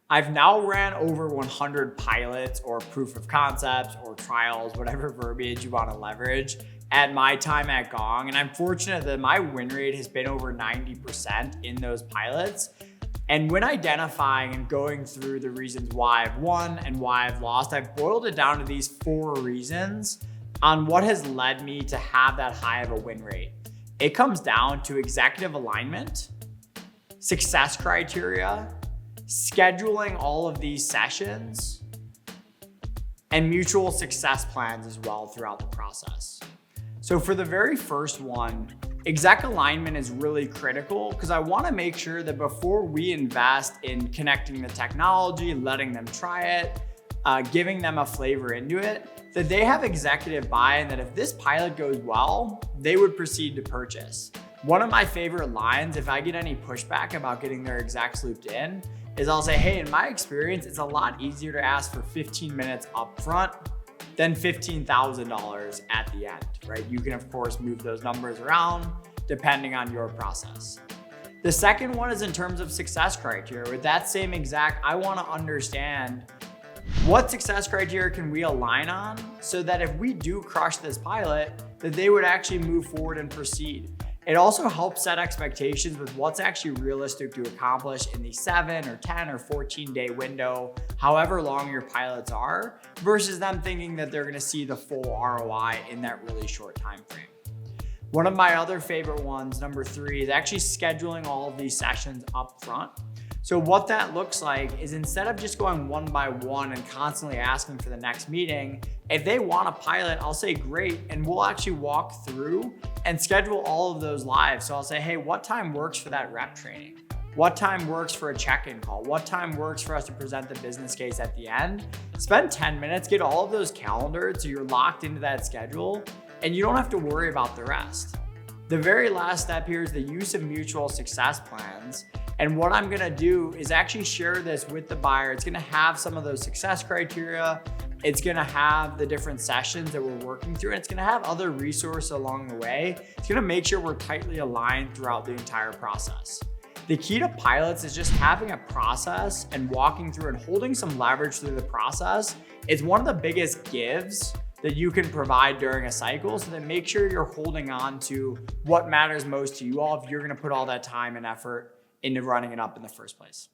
I've now ran over 100 pilots or proof of concepts or trials, whatever verbiage you want to leverage at my time at Gong. And I'm fortunate that my win rate has been over 90% in those pilots. And when identifying and going through the reasons why I've won and why I've lost, I've boiled it down to these 4 reasons on what has led me to have that high of a win rate. It comes down to executive alignment, success criteria, scheduling all of these sessions, and mutual success plans as well throughout the process. So for the very first one, exec alignment is really critical because I want to make sure that before we invest in connecting the technology, letting them try it, giving them a flavor into it, that they have executive buy-in that if this pilot goes well, they would proceed to purchase. One of my favorite lines, if I get any pushback about getting their execs looped in, is I'll say, hey, in my experience, it's a lot easier to ask for 15 minutes upfront than $15,000 at the end, right? You can, of course, move those numbers around depending on your process. The second one is in terms of success criteria. With that same exec, I want to understand what success criteria can we align on so that if we do crush this pilot, that they would actually move forward and proceed. It also helps set expectations with what's actually realistic to accomplish in the 7 or 10 or 14 day window, however long your pilots are, versus them thinking that they're gonna see the full ROI in that really short time frame. One of my other favorite ones, number 3, is actually scheduling all of these sessions up front. So what that looks like is instead of just going one by one and constantly asking for the next meeting, if they want a pilot, I'll say great, and we'll actually walk through and schedule all of those live. So I'll say, hey, what time works for that rep training? What time works for a check-in call? What time works for us to present the business case at the end? Spend 10 minutes, get all of those calendared so you're locked into that schedule and you don't have to worry about the rest. The very last step here is the use of mutual success plans. And what I'm gonna do is actually share this with the buyer. It's gonna have some of those success criteria. It's gonna have the different sessions that we're working through, and it's gonna have other resources along the way. It's gonna make sure we're tightly aligned throughout the entire process. The key to pilots is just having a process and walking through and holding some leverage through the process is one of the biggest gives that you can provide during a cycle, so that make sure you're holding on to what matters most to you all if you're gonna put all that time and effort into running it up in the first place.